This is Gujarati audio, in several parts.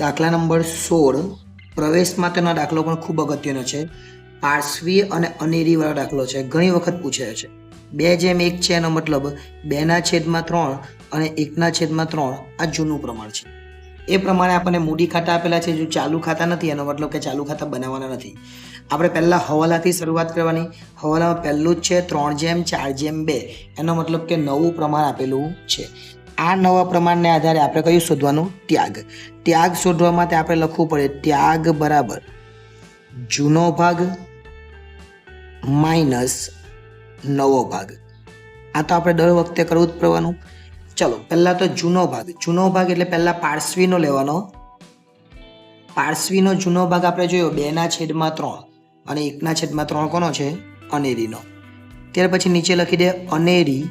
દાખલા નંબર 16 પ્રવેશ માટેનો દાખલો પણ ખૂબ અગત્યનો છે. પાર્શ્વી અને અનેરીવાળો દાખલો છે. ઘણી વખત પૂછાયો છે. 2:1 છે એનો મતલબ 2/3 અને 1/3 આ જૂનું પ્રમાણ છે. એ પ્રમાણે આપણને મૂડી ખાતા આપેલા છે. જો ચાલુ ખાતા નથી એનો મતલબ કે ચાલુ ખાતા બનાવવાના નથી. આપણે પહેલાં હવાલાથી શરૂઆત કરવાની. હવાલામાં પહેલું જ છે 3/4/2 એનો મતલબ કે નવું પ્રમાણ આપેલું છે. આ નવા પ્રમાણને આધારે આપણે કયું શોધવાનું? ત્યાગ. ત્યાગ શોધવા માટે આપણે લખવું પડે ત્યાગ બરાબર જૂનો ભાગ માઇનસ નવો ભાગ. આ તો આપણે દર વખતે કરવું જ પડવાનું. ચલો પહેલાં તો જૂનો ભાગ. જૂનો ભાગ એટલે પહેલાં પાર્શ્વીનો લેવાનો. પાર્શ્વીનો જૂનો ભાગ આપણે જોયો 2/3 અને 1/3 કોનો છે? અનેરીનો. ત્યાર પછી નીચે લખી દે અનેરી.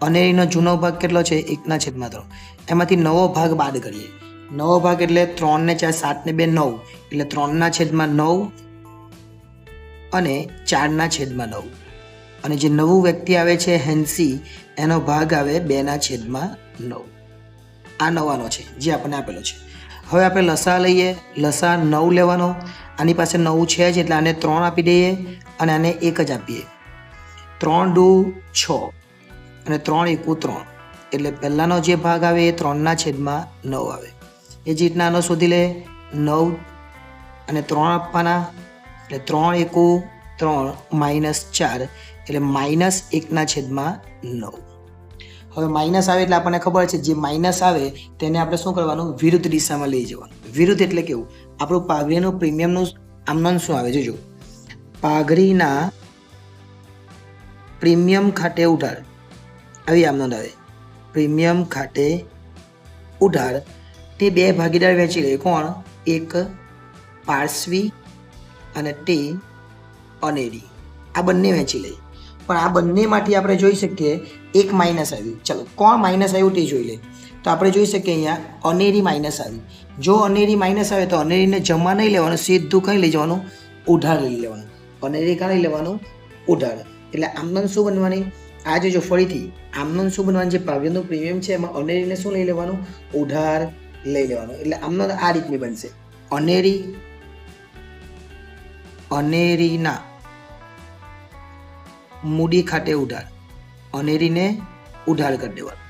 અનેરીનો જૂનો ભાગ કેટલો છે? 1/3. એમાંથી નવો ભાગ બાદ કરીએ. નવો ભાગ એટલે 3 ને 4 7 ને 2 9 એટલે 3/9 અને 4/9. અને જે નવું વ્યક્તિ આવે છે હેન્સી એનો ભાગ આવે 2/9. આ નવાનો છે જે આપણને આપેલો છે. હવે આપણે લસા લઈએ. લસા 9 લેવાનો. આની પાસે 9 છે જ એટલે આને 3 આપી દઈએ અને આને 1 જ આપીએ. 3 દુ 6 અને 3 એકુ 3 એટલે પહેલાનો જે ભાગ આવે એ 3/9 આવે. એ જ રીતના આનો શોધી લે. 9 અને 3 આપવાના એટલે 3 એકુ 3 -4 એટલે -1/9. હવે માઇનસ આવે એટલે આપણને ખબર છે જે માઇનસ આવે તેને આપણે શું કરવાનું? વિરુદ્ધ દિશામાં લઈ જવાનું. વિરુદ્ધ એટલે કેવું? આપણું પાઘડીનું પ્રીમિયમનું આમનોન શું આવે જોજો. પાઘડીના પ્રીમિયમ ખાતે ઉધાર આવી આમનોંધ આવે. પ્રીમિયમ ખાતે ઉધાર તે 2 ભાગીદાર વહેંચી લે. કોણ? એક પાર્શ્વી અને તે અનેરી. આ બંને વહેંચી લે. પણ આ બંનેમાંથી આપણે જોઈ શકીએ એક માઇનસ આવ્યું. ચલો કોણ માઇનસ આવ્યું તે જોઈ લે. તો આપણે જોઈ શકીએ અહીંયા અનેરી માઇનસ આવી. જો અનેરી માઇનસ આવે તો અનેરીને જમા નહીં લેવાનું, સીધું કંઈ લઈ જવાનું? ઉધાર લઈ લેવાનું. અનેરી કાં લઈ લેવાનું? ઉધાર. એટલે આમનોંધ શું બનવાની? આ જોજો ફરીથી આમનોંધ શું બનવાની? જે પાવ્યનું પ્રીમિયમ છે એમાં અનેરીને શું લઈ લેવાનું? ઉધાર લઈ લેવાનું. એટલે આમનોંધ આ રીતની બનશે. અનેરીના મૂડી ખાતે ઉધાર. અનેરીને ઉધાર કરી દેવાનું.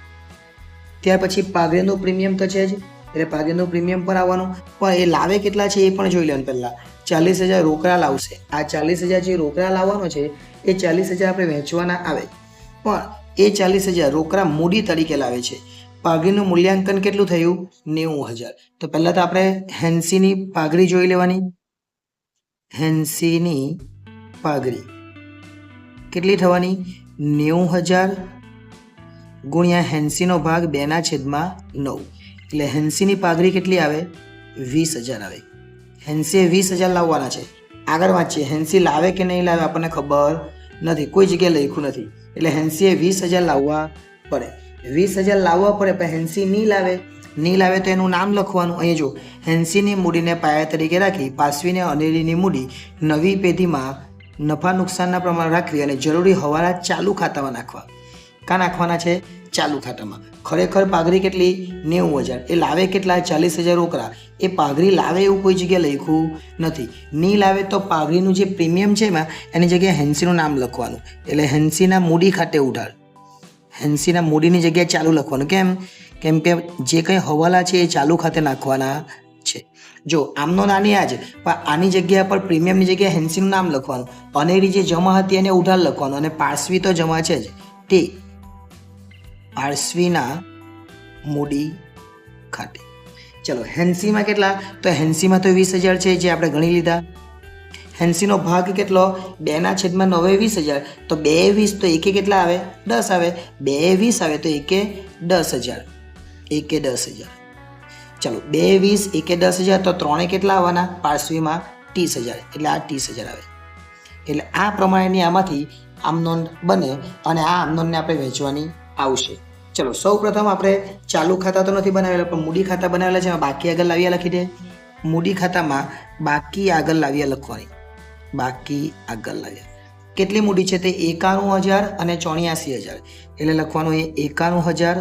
ત્યાર પછી પાઘડીનું પ્રીમિયમ તો છે જ એટલે પાઘડીનું પ્રીમિયમ પર આવવાનું. પણ એ લાવે કેટલા છે એ પણ જોઈ લેવાનું. પહેલાં 40,000 રોકડા લાવશે. આ 40,000 જે રોકડા લાવવાનો છે એ 40,000 આપણે વહેંચવાના આવે. પણ એ 40,000 રોકડા મૂડી તરીકે લાવે છે. પાઘડીનું મૂલ્યાંકન કેટલું થયું? 90,000. તો પહેલાં તો આપણે હેન્સીની પાઘડી જોઈ લેવાની. હેન્સીની પાઘડી કેટલી થવાની? 90,000 ગુણ્યા હેન્સીનો ભાગ 2/9 એટલે હેન્સીની પાઘડી કેટલી આવે? 20,000 આવે. હેન્સીએ 20,000 લાવવાના છે. આગળ વાંચીએ. હેન્સી લાવે કે નહીં લાવે આપણને ખબર નથી. કોઈ જગ્યાએ લખ્યું નથી. એટલે હેન્સીએ 20,000 લાવવા પડે. 20,000 લાવવા પડે પણ હેન્સી નહીં લાવે તો એનું નામ લખવાનું. અહીંયા જો હેન્સીની મૂડીને પાયા તરીકે રાખી પાર્શ્વીને અનેરીની મૂડી નવી પેઢીમાં નફા નુકસાનના પ્રમાણ રાખવી અને જરૂરી હવાલા ચાલુ ખાતામાં નાખવા. કાં નાખવાના છે? ચાલુ ખાતામાં. ખરેખર પાઘડી કેટલી? 90,000. એ લાવે કેટલા? 40,000 રોકડા. એ પાઘડી લાવે એવું કોઈ જગ્યાએ લખ્યું નથી. નહીં લાવે તો પાઘડીનું જે પ્રીમિયમ છે એમાં એની જગ્યાએ હેન્સીનું નામ લખવાનું. એટલે હેન્સીના મૂડી ખાતે ઉધાર. હેન્સીના મૂડીની જગ્યાએ ચાલુ લખવાનું. કેમ કે જે કંઈ હવાલા છે એ ચાલુ ખાતે નાખવાના છે. જો આમનો નાની આ જ પણ આની જગ્યા પર પ્રીમિયમની જગ્યાએ હેન્સીનું નામ લખવાનું. અનેરી જે જમા હતી એને ઉધાર લખવાનું. અને પાર્શ્વી તો જમા છે જ તે પાર્શ્વીના મૂડી ખાતે. ચલો હેન્સીમાં કેટલા? તો હેન્સીમાં તો 20,000 છે જે આપણે ગણી લીધા. હેન્સીનો ભાગ કેટલો? 2/9 20,000. તો 2/20 તો એકે કેટલા આવે? 10 આવે. 2/20 આવે તો એકે 10,000. એકે 10,000. ચલો 2/20 એકે 10,000 તો 3 કેટલા આવવાના? પાર્શ્વીમાં 30,000 એટલે આ 30,000 આવે. એટલે આ પ્રમાણેની આમાંથી આમનોંધ બને અને આ આમનોંધને આપણે વહેંચવાની આવશે. ચલો સૌ પ્રથમ આપણે ચાલુ ખાતા તો નથી બનાવેલા પણ મૂડી ખાતા બનાવેલા છે. બાકી આગળ લાવ્યા લખી દે. મૂડી ખાતામાં બાકી આગળ લાવ્યા લખવાની. બાકી આગળ લાવ્યા કેટલી મૂડી છે? તે 91,000 અને 84,000. એટલે લખવાનું એ 91,000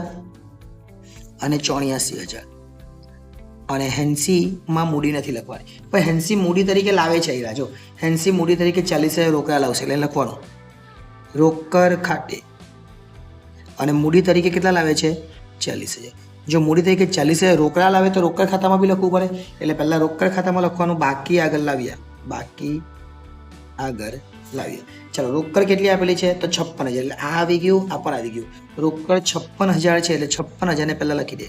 અને 84,000. અને હેન્સીમાં મૂડી નથી લખવાની, પણ હેન્સી મૂડી તરીકે લાવે છે. અહીંયા જો હેન્સી મૂડી તરીકે 40,000 રોકડા લાવશે એટલે લખવાનું રોકડ ખાતે, અને મૂડી તરીકે કેટલા લાવે છે 40,000. જો મૂડી તરીકે 40,000 રોકડા લાવે તો રોકડ ખાતામાં બી લખવું પડે, એટલે પહેલાં રોકડ ખાતામાં લખવાનું બાકી આગળ લાવ્યા, બાકી આગળ લાવ્યા. ચાલો રોકડ કેટલી આપેલી છે તો 56,000, એટલે આ આવી ગયું, આ પણ આવી ગયું. રોકડ 56,000 છે એટલે 56,000 ને પહેલાં લખી દે,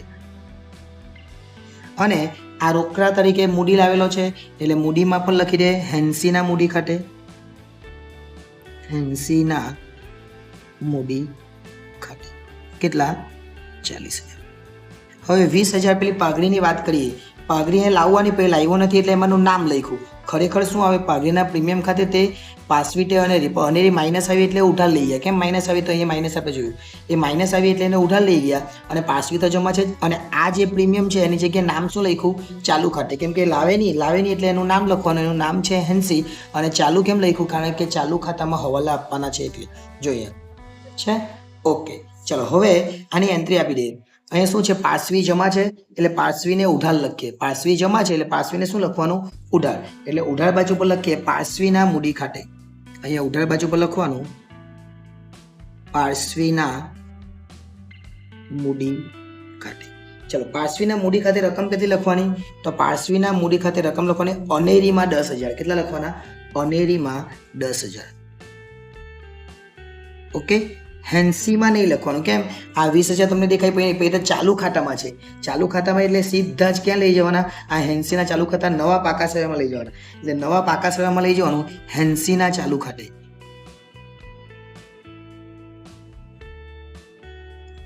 અને આ રોકડા તરીકે મૂડી લાવેલો છે એટલે મૂડીમાં પણ લખી દે હેન્સીના મૂડી ખાતે, હેન્સીના મૂડી ખાતે કેટલા 40,000. હવે 20,000 પેલી પાઘડીની વાત કરીએ. પાઘડી લાવવાની પહેલાં લાવ્યો નથી એટલે એમાંનું નામ લખ્યું. ખરેખર શું આવે પાઘડીના પ્રીમિયમ ખાતે તે પાસવીટે અનેરી માઇનસ આવી એટલે ઉધાર લઈ ગયા. કેમ માઇનસ આવી તો અહીંયા માઇનસ આપણે જોયું, એ માઇનસ આવી એટલે એને ઉધાર લઈ ગયા અને પાસવી તો જમા છે. અને આ જે પ્રીમિયમ છે એની જગ્યાએ નામ શું લખ્યું ચાલુ ખાતે, કેમ કે લાવે નહીં એટલે એનું નામ લખવાનું, એનું નામ છે હેન્સી. અને ચાલુ કેમ લખ્યું કારણ કે ચાલુ ખાતામાં હવાલા આપવાના છે એટલે જોઈએ છે. ઓકે ચલો હવે આની એન્ટ્રી આપી દઈએ. અહીંયા શું છે પાસવી જમા છે એટલે પાસવીને ઉધાર લખીએ, પાસવી જમા છે એટલે પાસવીને શું લખવાનું ઉધાર, એટલે ઉધાર બાજુ પર લખીએ પાસવીના મૂડી ખાતે. અહીંયા ઉધાર બાજુ પર લખવાનું પાસવીના મૂડી ખાતે. ચલો પાસવીના મૂડી ખાતે રકમ કેટલી લખવાની તો પાસવીના મૂડી ખાતે રકમ લખવાની અનેરીમાં 10,000. કેટલા લખવાના અનેરીમાં 10,000. ઓકે હેન્સીમાં નહીં લખવાનું, કેમ આ 20,000 તમને દેખાય પછી તો ચાલુ ખાતામાં છે, ચાલુ ખાતામાં એટલે સીધા જ ક્યાં લઈ જવાના આ હેન્સીના ચાલુ ખાતા નવા પાકા સરવાળામાં લઈ જવાના, એટલે નવા પાકા સરવાળામાં લઈ જવાનું હેન્સીના ચાલુ ખાતે.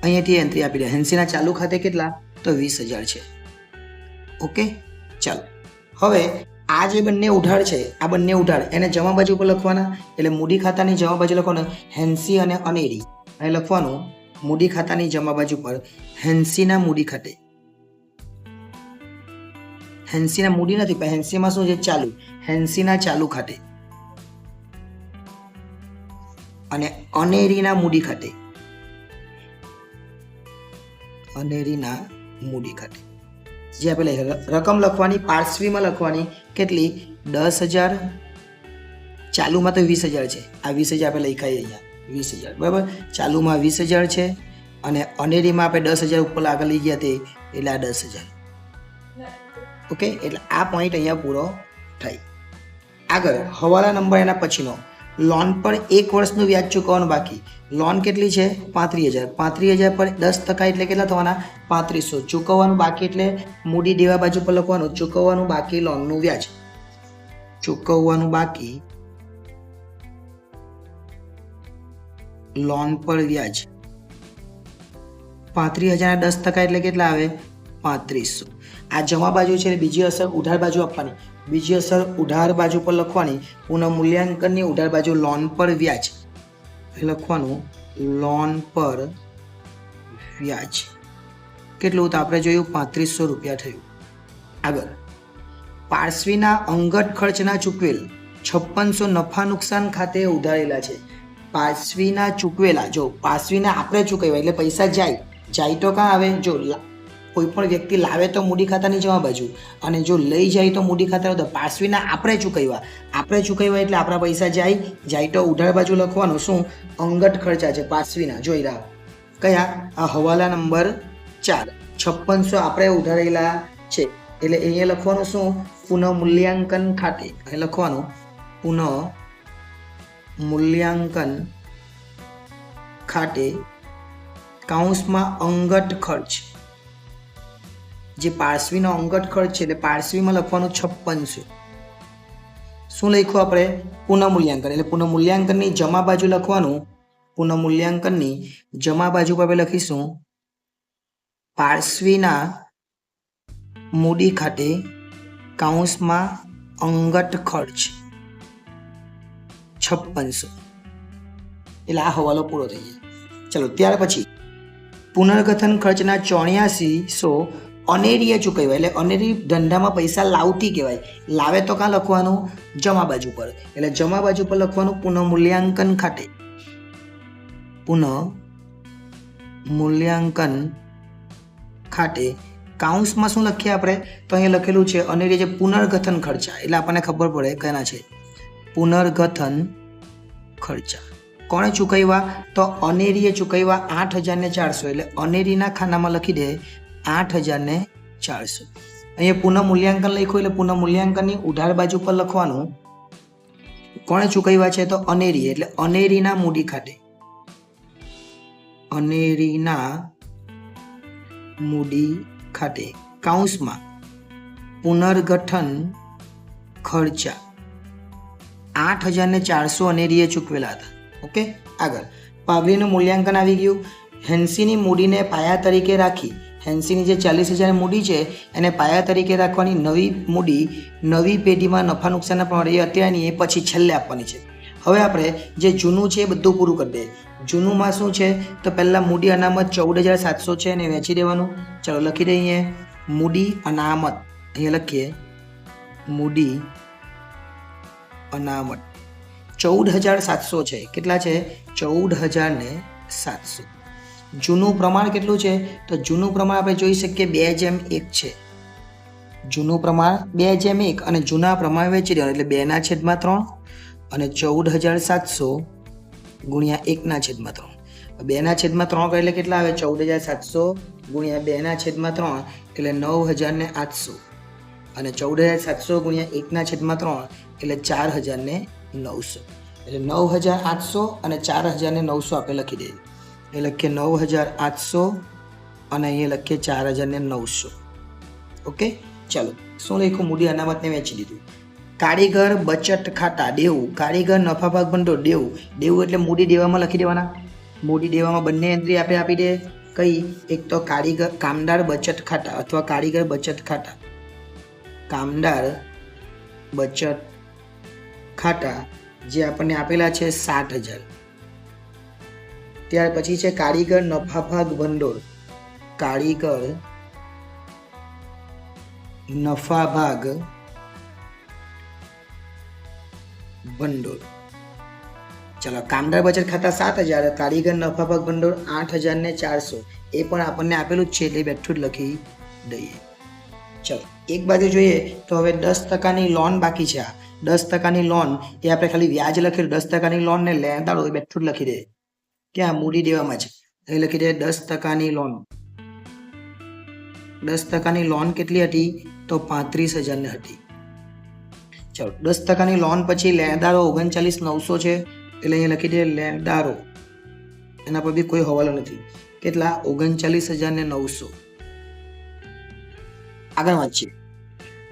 અહીંયાથી એન્ટ્રી આપી દે હેન્સીના ચાલુ ખાતે કેટલા તો 20,000 છે. ઓકે ચાલો હવે આ જે બંને ઉધાર છે આ બંને ઉધાર એને જમા બાજુ પર લખવાના, એટલે મૂડી ખાતાની જમા બાજુ લખવાનું હેન્સી અને અનેરી, અહીં લખવાનું મૂડી ખાતાની જમા બાજુ પર હેન્સીના મૂડી ખાતે. હેન્સીના મૂડી નથી પણ હેન્સીમાં શું છે ચાલુ, હેન્સીના ચાલુ ખાતે, અને અનેરીના મૂડી ખાતે, અનેરીના મૂડી ખાતે જે આપણે રકમ લખવાની પાસવીમાં લખવાની કેટલી 10,000, ચાલુમાં તો 20,000 છે, આ 20,000 આપણે લખાઈએ અહીંયા 20,000 બરાબર, ચાલુમાં 20,000 છે અને અનેરીમાં આપણે 10,000 ઉપર આગળ લઈ ગયા તે એટલે આ 10,000. ઓકે એટલે આ પોઈન્ટ અહીંયા પૂરો થાય. આગળ હવાલા નંબર એના પછીનો લોન પર 1 વર્ષનું વ્યાજ ચૂકવવાનું બાકી. લોન કેટલી છે 35,000, 35,000 પર 10% એટલે કેટલા થવાના 3500. ચૂકવવાનું બાકી એટલે મૂડી દેવા બાજુ પર લખવાનું ચૂકવવાનું બાકી લોનનું વ્યાજ, ચૂકવવાનું બાકી લોન પર વ્યાજ 35,000 ના 10% એટલે કેટલા આવે 3500. આ જમા બાજુ છે, બીજી અસર ઉધાર બાજુ આપવાની, બીજી અસર ઉધાર બાજુ પર લખવાની પુનઃ મૂલ્યાંકનની ઉધાર બાજુ લોન પર વ્યાજ લખવાનું, લોન પર વ્યાજ કેટલું તો આપણે જોયું 3500 રૂપિયા થયું. આગળ પાસવીના અંગત ખર્ચના ચૂકવેલ 5600 નફા નુકસાન ખાતે ઉધારેલા છે. પાસવીના ચૂકવેલા, જો પાસવીના આપણે ચૂકવ્યા એટલે પૈસા જાય તો કાં આવે, જો કોઈ પણ વ્યક્તિ લાવે તો મૂડી ખાતાની જમા બાજુ અને જો લઈ જાય તો મૂડી ખાતા. તો પાસવીના આપણે ચૂકવ્યા એટલે આપણા પૈસા જાય તો ઉધાર બાજુ લખવાનું શું અંગત ખર્ચા છે પાસવીના. જોઈ રહ્યા કયા આ હવાલા નંબર 4 5600 આપણે ઉધારેલા છે એટલે અહીંયા લખવાનું શું પુનઃ મૂલ્યાંકન ખાતે, અહીં લખવાનું પુનઃ મૂલ્યાંકન ખાતે કાઉન્સમાં અંગત ખર્ચ, જે પાસવીનો અંગત ખર્ચ છે એટલે પાસવીમાં લખવાનું 5600. શું લખ્યું આપણે પુનઃ મૂલ્યાંકન, એટલે પુનઃ મૂલ્યાંકનની જમા બાજુ લખવાનું, પુનઃ મૂલ્યાંકનની જમા બાજુ પર લખીશું પાસવીના મૂડી ખાતે કાઉન્સમાં અંગત ખર્ચ 5600. એટલે આ હવાલો પૂરો થઈ જાય. ચલો ત્યાર પછી પુનર્ગઠન ખર્ચના 8400 અનેરીએ ચૂકવ્યા, એટલે અનેરી ધંધામાં પૈસા લાવતી કહેવાય. લાવે તો કાં લખવાનું જમા બાજુ પર, એટલે જમા બાજુ પર લખવાનું પુનઃ મૂલ્યાંકન ખાતે, પુનઃ મૂલ્યાંકન ખાતે કાઉન્સમાં શું લખીએ આપણે? તો અહીંયા લખેલું છે અનેરી જે પુનર્ગઠન ખર્ચા, એટલે આપણને ખબર પડે કયા છે પુનર્ગઠન ખર્ચા. કોણે ચૂકવ્યા? તો અનેરીએ ચૂકવ્યા 8,400. એટલે અનેરીના ખાનામાં લખી દે 8,400. અહીંયા પુનઃ મૂલ્યાંકન લખ્યું એટલે પુનઃ મૂલ્યાંકનની ઉધાર બાજુ પર લખવાનું કોણે ચૂકવ્યા છે? તો અનેરી. એટલે અનેરીના મૂડી ખાતે, અનેરીના મૂડી ખાતે કાઉન્સમાં પુનર્ગઠન ખર્ચા 8,400 અનેરીએ ચૂકવેલા હતા. ઓકે, આગળ પાઘડીનું મૂલ્યાંકન આવી ગયું. હેન્સીની મૂડીને પાયા તરીકે રાખી, હેન્સીની જે 40,000 મૂડી છે એને પાયા તરીકે રાખવાની નવી મૂડી નવી પેઢીમાં નફા નુકસાનના પ્રમાણે એ અત્યારની એ પછી છેલ્લે આપવાની છે. હવે આપણે જે જૂનું છે એ બધું પૂરું કરી દઈએ. જૂનુંમાં શું છે? તો પહેલાં મૂડી અનામત 14,700 છે એને વેચી દેવાનું. ચાલો લખી દઈએ મૂડી અનામત. અહીંયા લખીએ મૂડી અનામત 14,700 છે. કેટલા છે? 14,700. જૂનું પ્રમાણ કેટલું છે? તો જૂનું પ્રમાણ આપણે જોઈ શકીએ 2:1 છે. જૂનું પ્રમાણ 2:1 અને જૂના પ્રમાણ વેચી દેવાનું એટલે 2/3 અને 14,700 ગુણ્યા 1/3. 2/3 એટલે કેટલા આવે? 14,700 ગુણ્યા 2/3 એટલે 9,800 અને 14,700 ગુણ્યા 1/3 એટલે 4,900. એટલે 9,800 અને 4,900 આપણે લખી દઈએ. એ લખીએ 9,800 અને અહીંયા લખીએ 4,900. ઓકે, ચાલો શું લખ્યું? મૂડી અનામતને વેચી દીધું. કારીગર બચત ખાતા દેવું, કારીગર નફા ભાગ ભંડોળ દેવું. દેવું એટલે મૂડી દેવામાં લખી દેવાના. મૂડી દેવામાં બંને એન્ટ્રી આપણે આપી દે. કઈ? એક તો કારીગર કામદાર બચત ખાતા અથવા કારીગર બચત ખાતા, કામદાર બચત ખાતા જે આપણને આપેલા છે 7,000. ત્યાર પછી છે કારીગર નફા ભાગ ભંડોળ, કારીગર નફા ભાગ ભંડોળ. ચલો કામદાર બચત ખાતા 7,000, કારીગર નફા ભાગ ભંડોળ 8,400. એ પણ આપણને આપેલું જ છે એટલે બેઠું જ લખી દઈએ. ચલો એક બાજુ જોઈએ તો હવે 10% લોન બાકી છે. આ 10% લોન એ આપણે ખાલી વ્યાજ લખેલું. 10% લોન ને લેણદારો એ બેઠું જ લખી દે. ક્યાં? મૂડી દેવામાં છે એ લખી દે 10% લોન. 10% લોન કેટલી હતી? તો 35,000 હતી. ચલો 10% લોન પછી લેણદારો 39,900 છે એટલે અહીંયા લખી દે લેણદારો. એના પર બી કોઈ હવાલો નથી. કેટલા? 39,900. આગળ વાંચીએ.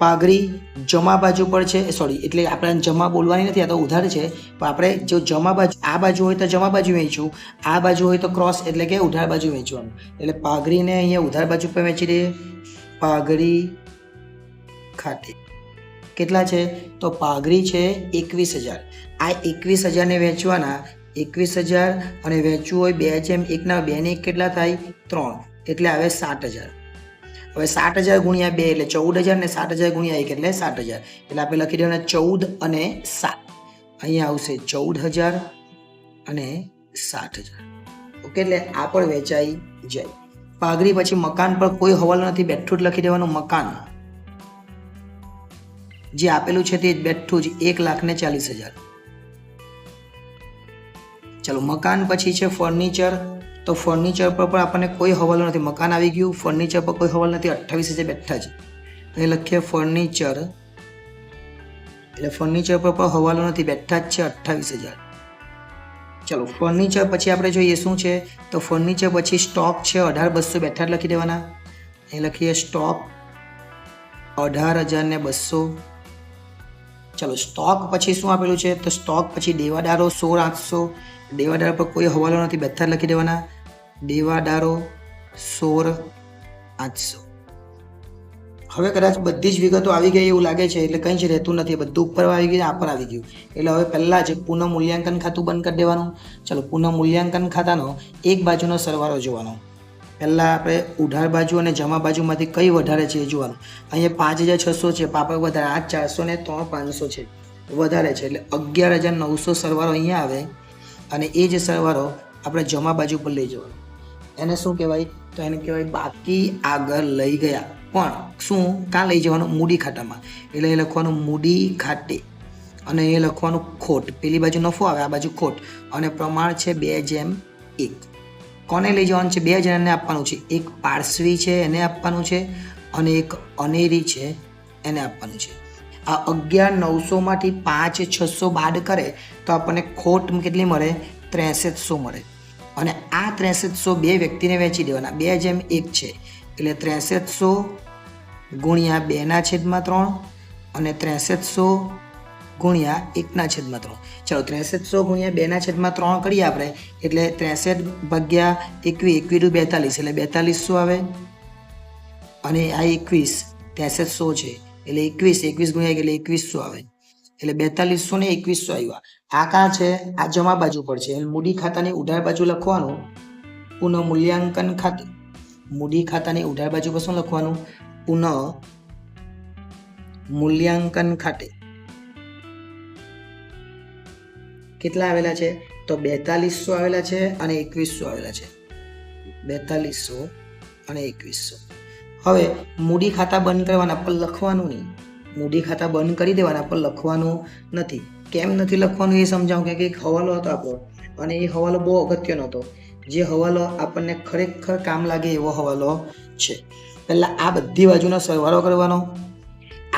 પાઘડી જમા બાજુ પર છે, સોરી એટલે આપણે જમા બોલવાની નથી, આ તો ઉધાર છે. પણ આપણે જો જમા બાજુ આ બાજુ હોય તો જમા બાજુ વેચવું, આ બાજુ હોય તો ક્રોસ એટલે કે ઉધાર બાજુ વેચવાનું. એટલે પાઘડીને અહીંયા ઉધાર બાજુ પર વેચી દઈએ. પાઘડી ખાતે કેટલા છે? તો પાઘડી છે 21,000. આ 21,000 વેચવાના. 21,000 અને વેચવું હોય 2:1 ના 2 ને 1 કેટલા થાય? 3 એટલે આવે 7,000. હવે 7,000 ગુણ્યા 2 એટલે 14,000 ને 7,000 ગુણ્યા 1 એટલે 7,000. એટલે આપણે લખી દેવાના 14 અને 7. અહીંયા આવશે 14,000 અને 7,000. ઓકે, એટલે આ પણ વેચાઈ જાય. પાઘડી પછી મકાન પર કોઈ હવાલો નથી, બેઠું જ લખી દેવાનું મકાન. જે આપેલું છે તે બેઠું જ 1,40,000. ચલો મકાન પછી છે ફર્નિચર. તો ફર્નિચર પર પણ આપણને કોઈ હવાલો નથી. મકાન આવી ગયું, ફર્નિચર પર કોઈ હવાલો નથી. 28,000 બેઠા છે. અહીં લખીએ ફર્નિચર. એટલે ફર્નિચર પર પણ હવાલો નથી, બેઠા જ છે 28,000. ચલો ફર્નિચર પછી આપણે જોઈએ શું છે? તો ફર્નિચર પછી સ્ટોક છે 18,200 બેઠા જ લખી દેવાના. અહીં લખીએ સ્ટોક 18,200. ચલો સ્ટોક પછી શું આપેલું છે? તો સ્ટોક પછી દેવાદારો 16,800. દેવાદારો પર કોઈ હવાલો નથી, બેઠા જ લખી દેવાના. દેવાદારો 16,800. હવે કદાચ બધી જ વિગતો આવી ગઈ એવું લાગે છે, એટલે કંઈ જ રહેતું નથી. બધું ઉપર આવી ગયું, આ પર આવી ગયું. એટલે હવે પહેલાં જ પુનઃ મૂલ્યાંકન ખાતું બંધ કરી દેવાનું. ચલો પુનઃ મૂલ્યાંકન ખાતાનો એક બાજુનો સરવાળો જોવાનો. પહેલાં આપણે ઉધાર બાજુ અને જમા બાજુમાંથી કઈ વધારે છે એ જોવાનું. અહીંયા 5,600 છે, પાપડ વધારે. આ 400 ને 3,500 છે, વધારે છે. એટલે 11,900 સરવાળો અહીંયા આવે અને એ જ સરવાળો આપણે જમા બાજુ પર લઈ જવાનો. એને શું કહેવાય? તો એને કહેવાય બાકી આગળ લઈ ગયા. પણ શું કાં લઈ જવાનું? મૂડી ખાતામાં. એટલે એ લખવાનું મૂડી ખાતે અને એ લખવાનું ખોટ. પેલી બાજુ નફો આવે, આ બાજુ ખોટ, અને પ્રમાણ છે 2:1. કોને લઈ જવાનું છે? 2 જણાને આપવાનું છે. એક પાર્શ્વી છે એને આપવાનું છે અને એક અનેરી છે એને આપવાનું છે. આ 11,900માંથી 5,600 બાદ કરે તો આપણને ખોટ કેટલી મળે? 6300 મળે. અને આ 6300 બે વ્યક્તિને વેચી દેવાના. 2:1 છે એટલે 6300 ગુણ્યા 2/3 અને 6300 ગુણ્યા 1/3. ચાલો 6300 ગુણ્યા 2/3 કરીએ આપણે, એટલે 63 ભાગ્યા 21, 21 × 42 એટલે 4200 આવે. અને આ 21 6300 છે એટલે 21 ગુણ્યા એટલે 2100 આવે. એટલે 4200 ને 2100 આવ્યા. આ કાં છે? આ જમા બાજુ પર છે. મૂડી ખાતાની ઉધાર બાજુ લખવાનું પુનઃ મૂલ્યાંકન ખાતે. મૂડી ખાતાની ઉધાર બાજુ પર શું લખવાનું? પુનઃ મૂલ્યાંકન ખાતે. કેટલા આવેલા છે? તો 4200 આવેલા છે અને 2100 આવેલા છે. 4200 અને 2100. હવે મૂડી ખાતા બંધ કરવાના, પણ લખવાનું નહીં. મૂડી ખાતા બંધ કરી દેવાના, પણ લખવાનું નથી. કેમ નથી લખવાનું એ સમજાવું. કે એક હવાલો હતો આપણો, અને એ હવાલો બહુ અગત્યનો હતો. જે હવાલો આપણને ખરેખર કામ લાગે એવો હવાલો છે. પહેલાં આ બધી બાજુનો સરવાળો કરવાનો,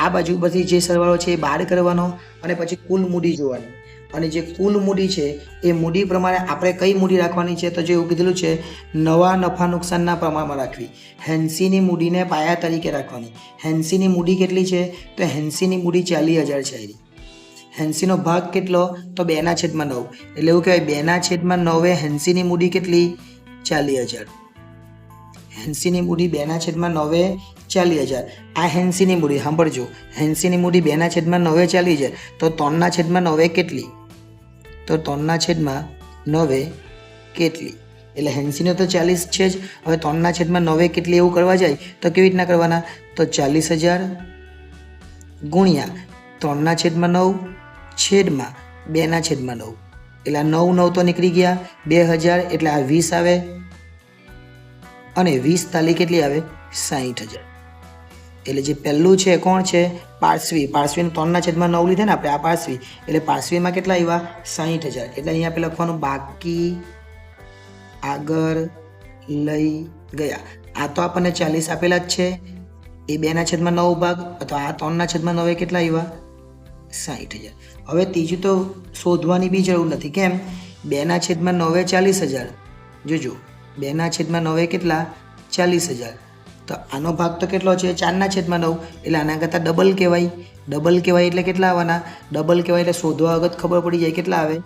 આ બાજુ બધી જે સરવાળો છે એ બાદ કરવાનો, અને પછી કુલ મૂડી જોવાની. અને જે કુલ મૂડી છે એ મૂડી પ્રમાણે આપણે કઈ મૂડી રાખવાની છે? તો જે એવું કીધેલું છે, નવા નફા નુકસાનના પ્રમાણમાં રાખવી. હેન્સીની મૂડીને પાયા તરીકે રાખવાની. હેન્સીની મૂડી કેટલી છે? તો હેન્સીની મૂડી 40,000 છે. હેન્સીનો ભાગ કેટલો? તો 2/9. એટલે એવું કહેવાય 2/9 હેન્સીની મૂડી કેટલી? 40,000. હેન્સીની મૂડી 2/9 40,000. આ હેન્સીની મૂડી સાંભળજો. હેન્સીની મૂડી 2/9 40,000. તો 3/9 કેટલી? તો 3/9 કેટલી? એટલે હેન્સીનો તો 40 છે જ. હવે 3/9 કેટલી એવું કરવા જાય તો કેવી રીતના કરવાના? તો 40,000 ગુણ્યા 3/9 છેદમાં 2/9. એટલે આ 9 તો નીકળી ગયા. 2000 એટલે આ 20 આવે. અને 20 તાલી કેટલી આવે? 60,000. એટલે જે પહેલું છે કોણ છે? પાર્શ્વી. પાર્શ્વીને 3/9 લીધે ને આપણે, આ પાર્શ્વી. એટલે પાર્શ્વીમાં કેટલા આવ્યા? 60,000. એટલે અહીંયા આપણે લખવાનું બાકી આગળ લઈ ગયા. આ તો આપણને 40 આપેલા જ છે, એ 2/9 ભાગ, અથવા આ 3/9 કેટલા આવ્યા? 60,000. હવે ત્રીજું તો શોધવાની બી જરૂર નથી. કેમ? 2/9 40,000. જોજો 2/9 કેટલા? 40,000. તો આનો ભાગ તો કેટલો છે? 4/9. એટલે આના કરતાં ડબલ કહેવાય. ડબલ કહેવાય એટલે કેટલા આવવાના? ડબલ કહેવાય એટલે શોધવા વખત ખબર પડી જાય કેટલા આવે?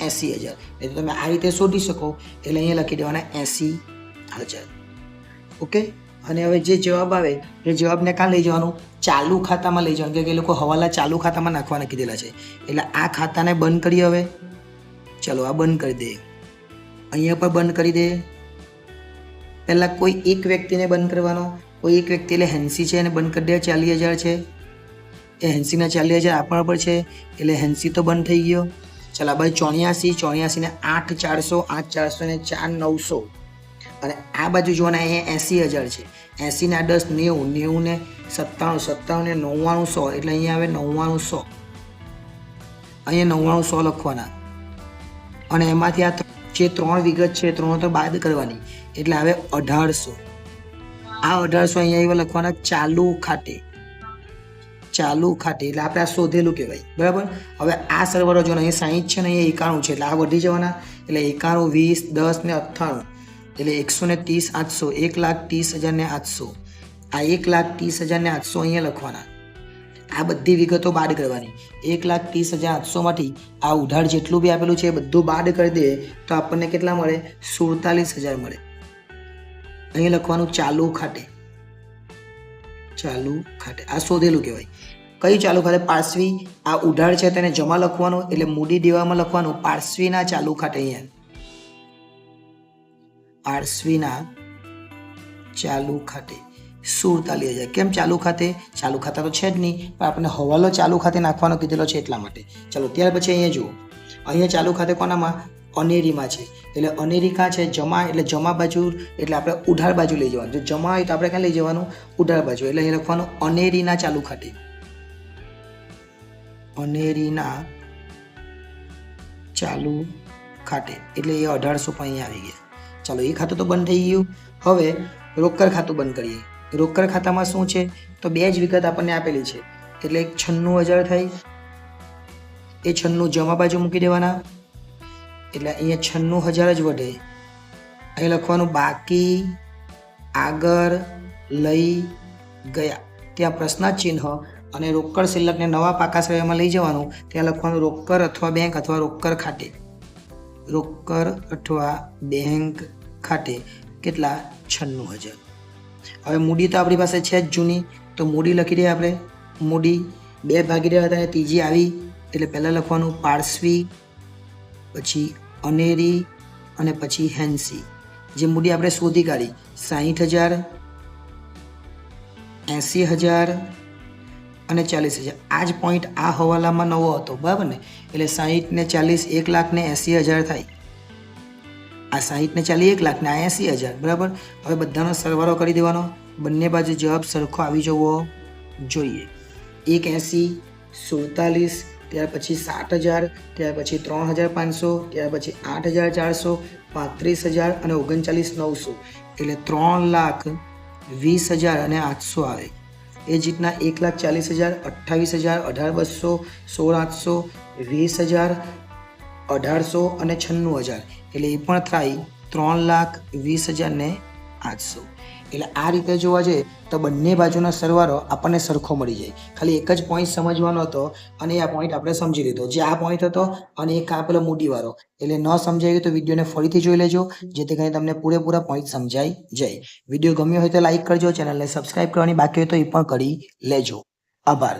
80,000. એટલે તમે આ રીતે શોધી શકો. એટલે અહીંયા લખી દેવાના 80,000. ઓકે. અને હવે જે જવાબ આવે એ જવાબને કાં લઈ જવાનું? ચાલુ ખાતામાં લઈ જવાનું. કે એ લોકો હવાલા ચાલુ ખાતામાં નાખવાના કીધેલા છે. એટલે આ ખાતાને બંધ કરીએ. હવે ચલો આ બંધ કરી દે. અહીંયા પર બંધ કરી દે. પહેલાં કોઈ એક વ્યક્તિને બંધ કરવાનો. કોઈ એક વ્યક્તિ એટલે હેન્સી છે એને બંધ કરી દે. 40,000 છે એ હેન્સીના 40,000 આપણા પર છે એટલે હેન્સી તો બંધ થઈ ગયો. ચાલો આ બાજુ 84 ને 8,400, 8,400 ને 4,900. અને આ બાજુ જોવાના અહીંયા 80,000 છે. 80 ને 10 90, 90 ને 97, 97 ને 99 100. એટલે અહીંયા આવે 99 100. અહીંયા 99 100 લખવાના. અને એમાંથી આ જે 3 વિગત છે 3 તો બાદ કરવાની. એટલે આવે 1,800. આ 1,800 અહીંયા લખવાના ચાલુ ખાતે. ચાલુ ખાતે એટલે આપણે આ શોધેલું કહેવાય. બરાબર. હવે આ સરવાળો જો અહીંયા 60 છે ને અહીંયા 91 છે. એટલે આ વધી જવાના. એટલે 91, 20, 10 ને 98. એટલે 130, 800. 1,30,000 ને 800. આ 1,30,000 ને 800 અહીંયા લખવાના. આ બધી વિગતો બાદ કરવાની. 1,30,800માંથી આ ઉધાર જેટલું બી આપેલું છે એ બધું બાદ કરી દે તો આપણને કેટલા મળે? 47,000 મળે. અહીંયા લખવાનું ચાલુ ખાતે. ચાલુ ખાતે આ શોધેલું કહેવાય. કઈ ચાલુ ખાતે? પાર્શ્વી. આ ઉધાર છે તેને જમા લખવાનું એટલે મૂડી દેવામાં લખવાનું પાર્શ્વીના ચાલુ ખાતે. અહીંયા પાર્શ્વીના ચાલુ ખાતે 47,000. કેમ ચાલુ ખાતે? ચાલુ ખાતા તો છે જ નહીં, પણ આપણે હવાલો ચાલુ ખાતે નાખવાનો કીધેલો છે એટલા માટે. ચાલો ત્યાર પછી અહીંયા જુઓ. અહીંયા ચાલુ ખાતે કોનામાં? અનેરીમાં છે. એટલે અનેરી કાં છે? જમા. એટલે જમા બાજુ એટલે આપણે ઉધાર બાજુ લઈ જવાનું. જો જમા હોય તો આપણે ક્યાં લઈ જવાનું? ઉધાર બાજુ. એટલે અહીં લખવાનું અનેરીના ચાલુ ખાતે. અનેરીના ચાલુ ખાતે. એટલે એ 1800 પણ અહીંયા આવી ગયા. ચાલો, એ ખાતું તો બંધ થઈ ગયું. હવે રોકડ ખાતું બંધ કરીએ. રોકડ ખાતામાં શું છે? તો બે જ વિગત આપણને આપેલી છે. એટલે 96,000 થઈ. એ 96 જમા બાજુ મૂકી દેવાના. એટલે અહીંયા 96,000 જ વધે. અહીં લખવાનું બાકી આગળ લઈ ગયા. ત્યાં પ્રશ્નાર્થ ચિહ્ન અને રોકડ શિલ્લકને નવા પાકા શ્રેણીમાં લઈ જવાનું. ત્યાં લખવાનું રોકડ અથવા બેંક અથવા રોકડ ખાતે. રોકડ અથવા બેંક ખાતે. કેટલા? 96,000. હવે મૂડી તો આપણી પાસે છે જ જૂની, તો મૂડી લખી દઈએ આપણે. મૂડી 2 ભાગીદાર હતા અને ત્રીજી આવી. એટલે પહેલાં લખવાનું પારસવી, પછી અનેરી અને પછી હેન્સી. જે મૂડી આપણે શોધી કાઢી 60,000, 80,000 અને 40,000. આ જ પોઈન્ટ આ હવાલામાં નવો હતો, બરાબર ને? એટલે 60 ને 40 1,00,000 ને 80,000 થાય. આ 60 ને 40 1,00,000 ને આ 80,000, બરાબર. હવે બધાનો સરવાળો કરી દેવાનો. બંને બાજુ જવાબ સરખો આવી જવો જોઈએ. 180, 47, ત્યાર પછી 60,000, ત્યાર પછી 3,500, ત્યાર પછી 8,400, 35,000 અને 39,900. એટલે 3,20,000 અને 800 આવે. એ જ રીતના 1,40,000, 28,000, 18,200, 16,800, 20,000, 1,800 અને 96,000. એટલે એ પણ થાય 3,20,000 ને 800. એટલે આ રીતે જોવા જઈએ તો બંને બાજુનો સરવાળો આપણને સરખો મળી જાય. ખાલી એક જ પોઈન્ટ સમજવાનો હતો અને આ પોઈન્ટ આપણે સમજી લીધો. જે આ પોઈન્ટ હતો અને એક આ પેલો મૂડીવાળો. એટલે ન સમજાય તો વિડીયોને ફરીથી જોઈ લેજો, જેથી કરીને તમને પૂરેપૂરા પોઈન્ટ સમજાઈ જાય. વિડીયો ગમ્યો હોય તો લાઈક કરજો, ચેનલને સબસ્ક્રાઈબ કરવાની બાકી હોય તો એ પણ કરી લેજો. આભાર.